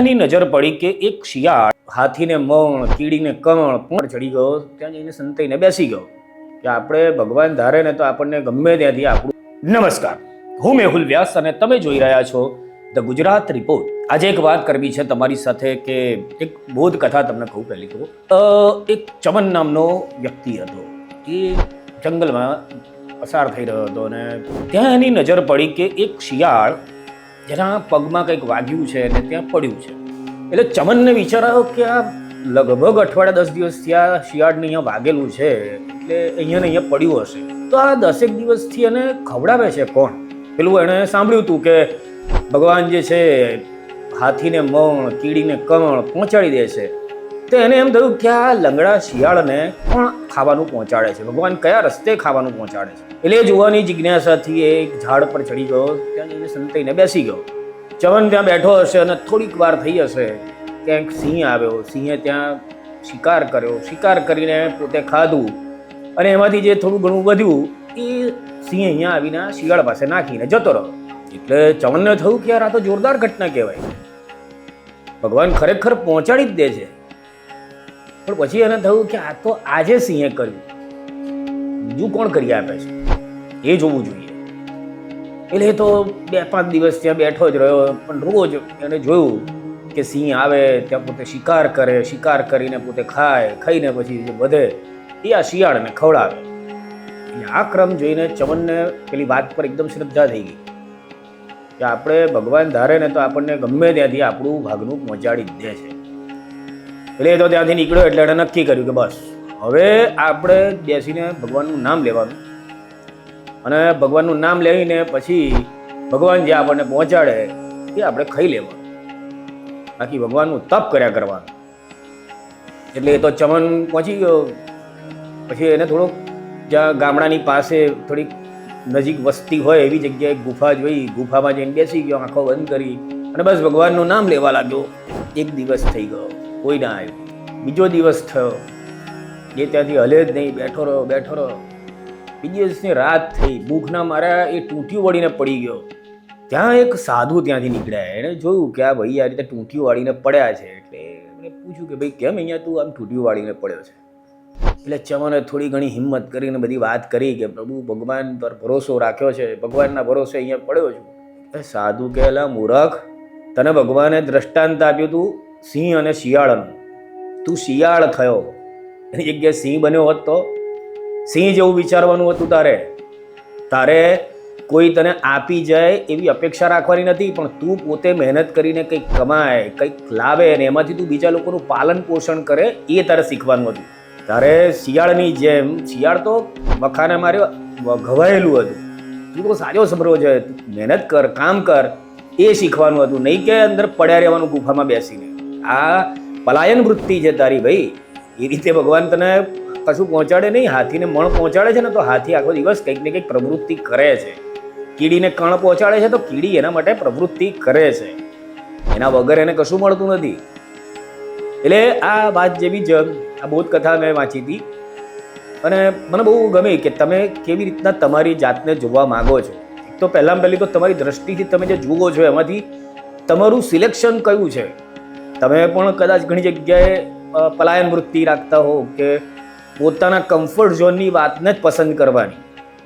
ત્યાંની નજર પડી કે એક શિયાળ હાથીને મણ કીડીને કમળ પણ ચડી ગયો. ત્યાં જઈને સંતાઈને બેસી ગયો કે આપણે ભગવાન ધારે ને તો આપણને ગમે ત્યાંથી આપણું. નમસ્કાર, હું મેહુલ વ્યાસ અને તમે જોઈ રહ્યા છો ધ ગુજરાત રિપોર્ટ. આજે એક વાત કરવી છે તમારી સાથે કે એક બોધ કથા તમને કહું. પહેલી તો એક ચમન નામનો વ્યક્તિ હતો. એ જંગલમાં પસાર થઈ રહ્યો હતો અને ત્યાં એની નજર પડી કે એક શિયાળ જેના પગમાં કંઈક વાગ્યું છે અને ત્યાં પડ્યું છે. એટલે ચમનને વિચાર આવ્યો કે આ લગભગ અઠવાડિયા 10 દિવસથી આ શિયાળને અહીંયા વાગેલું છે, એટલે અહીંયા ને અહીંયા પડ્યું હશે, તો આ 10 દિવસથી એને ખવડાવે છે કોણ? પેલું એણે સાંભળ્યું હતું કે ભગવાન જે છે હાથીને મણ કીડીને કમળ પહોંચાડી દે છે. તો એને એમ થયું કે આ લંગડા શિયાળને કોણ ખાવાનું પહોંચાડે છે, ભગવાન કયા રસ્તે ખાવાનું પહોંચાડે છે. એટલે એ જોવાની જિજ્ઞાસાથી એક ઝાડ પર ચડી ગયો. ત્યાં જઈને સંતાઈને બેસી ગયો. ચમન ત્યાં બેઠો હશે અને થોડીક વાર થઈ હશે ક્યાંક સિંહ આવ્યો. સિંહે ત્યાં શિકાર કર્યો. શિકાર કરીને પોતે ખાધું અને એમાંથી જે થોડું ઘણું વધ્યું એ સિંહ અહીંયા આવીને શિયાળ પાસે નાખીને જતો રહ્યો. એટલે ચમનને થયું કે યાર આ તો જોરદાર ઘટના કહેવાય, ભગવાન ખરેખર પહોંચાડી જ દે છે. પણ પછી એને થયું કે આ તો આજે સિંહે કર્યું, બીજું કોણ કરી આપે છે એ જોવું જોઈએ. એટલે એ તો 2-5 દિવસ ત્યાં બેઠો જ રહ્યો. પણ રોજ એને જોયું કે સિંહ આવે ત્યાં પોતે શિકાર કરે, શિકાર કરીને પોતે ખાય, ખાઈને પછી જે વધે એ આ શિયાળને ખવડાવે. એટલે આ ક્રમ જોઈને ચમનને પેલી વાત પર એકદમ શ્રદ્ધા થઈ ગઈ કે આપણે ભગવાન ધારે ને તો આપણને ગમે ત્યાંથી આપણું ભાગનું પહોંચાડી જ દે છે. એટલે એ તો ત્યાંથી નીકળ્યો. એટલે એણે નક્કી કર્યું કે બસ હવે આપણે બેસીને ભગવાનનું નામ લેવાનું અને ભગવાનનું નામ લઈને પછી ભગવાન જે આપણને પહોંચાડે એ આપણે ખાઈ લેવાનું, બાકી ભગવાનનું તપ કર્યા કરવાનું. એટલે એ તો ચમન પહોંચી ગયો. પછી એને થોડોક જ્યાં ગામડાની પાસે થોડીક નજીક વસ્તી હોય એવી જગ્યાએ ગુફા જોઈ. ગુફામાં જઈને બેસી ગયો, આંખો બંધ કરી અને બસ ભગવાનનું નામ લેવા લાગ્યો. 1 દિવસ થઈ ગયો, કોઈ ના આવ્યું. બીજો દિવસ થયો, એ ત્યાંથી હલે જ નહીં, બેઠો રહ્યો. બીજી દિવસની રાત થઈ. ભૂખના મારા એ ટૂંટિયું વળીને પડી ગયો. ત્યાં એક સાધુ ત્યાંથી નીકળ્યા. એણે જોયું કે આ ભાઈ આ રીતે ટૂંટિયું વાળીને પડ્યા છે. એટલે એમણે પૂછ્યું કે ભાઈ કેમ અહીંયા તું આમ ટૂંટિયું વાળીને પડ્યો છે? એટલે ચમને થોડી ઘણી હિંમત કરીને બધી વાત કરી કે પ્રભુ ભગવાન પર ભરોસો રાખ્યો છે, ભગવાનના ભરોસે અહીંયા પડ્યો છું. સાધુ કહેલા મૂર્ખ, તને ભગવાને દ્રષ્ટાંત આપ્યું તું સિંહ અને શિયાળનું, તું શિયાળ થયો. એની જગ્યાએ સિંહ બન્યો હોત તો સિંહ જેવું વિચારવાનું હતું. તારે કોઈ તને આપી જાય એવી અપેક્ષા રાખવાની નથી, પણ તું પોતે મહેનત કરીને કંઈક કમાય, કંઈક લાવે અને એમાંથી તું બીજા લોકોનું પાલન પોષણ કરે એ તારે શીખવાનું હતું. તારે શિયાળની જેમ, શિયાળ તો મખાને માર્યો ઘવાયેલું હતું, તું તો સાજો સમરો છે, મહેનત કર, કામ કર એ શીખવાનું હતું, નહીં કે અંદર પડ્યા રહેવાનું ગુફામાં બેસીને. આ પલાયન વૃત્તિ છે તારી ભાઈ. એ રીતે ભગવાન તને કશું પહોંચાડે નહીં. હાથીને મણ પહોંચાડે છે ને તો હાથી આખો દિવસ કંઈક ને કંઈક પ્રવૃત્તિ કરે છે. કીડીને કણ પહોંચાડે છે તો કીડી એના માટે પ્રવૃત્તિ કરે છે. એના વગર એને કશું મળતું નથી. એટલે આ વાત જેવી જ આ બોધ કથા મેં વાંચી હતી અને મને બહુ ગમી કે તમે કેવી રીતના તમારી જાતને જોવા માગો છો. તો પહેલી તો તમારી દ્રષ્ટિથી તમે જે જુઓ છો એમાંથી તમારું સિલેક્શન કયું છે. તમે પણ કદાચ ઘણી જગ્યાએ પલાયન વૃત્તિ રાખતા હો કે પોતાના કમ્ફર્ટ ઝોનની વાતને જ પસંદ કરવાની.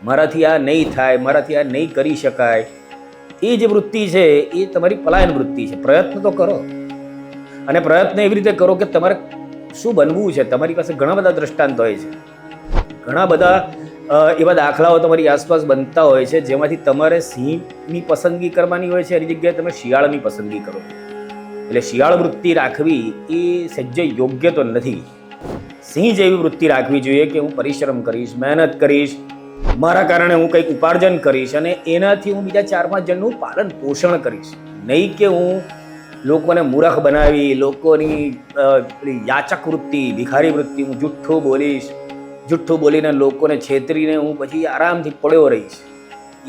મારાથી આ નહીં થાય, મારાથી આ નહીં કરી શકાય, એ જે વૃત્તિ છે એ તમારી પલાયન વૃત્તિ છે. પ્રયત્ન તો કરો અને પ્રયત્ન એવી રીતે કરો કે તમારે શું બનવું છે. તમારી પાસે ઘણા બધા દ્રષ્ટાંત હોય છે, ઘણા બધા એવા દાખલાઓ તમારી આસપાસ બનતા હોય છે જેમાંથી તમારે સિંહની પસંદગી કરવાની હોય છે, એની જગ્યાએ તમે શિયાળની પસંદગી કરો. એટલે શિયાળ વૃત્તિ રાખવી એ સહેજે યોગ્ય તો નથી. સિંહ જેવી વૃત્તિ રાખવી જોઈએ કે હું પરિશ્રમ કરીશ, મહેનત કરીશ, મારા કારણે હું કંઈક ઉપાર્જન કરીશ અને એનાથી હું બીજા 4-5 જણનું પાલન પોષણ કરીશ. નહીં કે હું લોકોને મૂર્ખ બનાવી, લોકોની યાચક વૃત્તિ, ભિખારી વૃત્તિ, હું જુઠ્ઠું બોલીશ, જુઠ્ઠું બોલીને લોકોને છેતરીને હું પછી આરામથી પડ્યો રહીશ.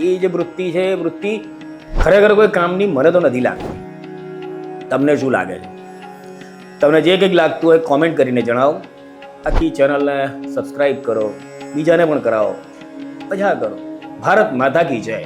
એ જે વૃત્તિ છે એ વૃત્તિ ખરેખર કોઈ કામની મને તો નથી લાગતી. તમને શું લાગે છે? તમને જે કંઈક લાગતું હોય કોમેન્ટ કરીને જણાવો. આખી ચેનલને સબસ્ક્રાઈબ કરો, બીજાને પણ કરાવો, મજા કરો. ભારત માતા કી જય.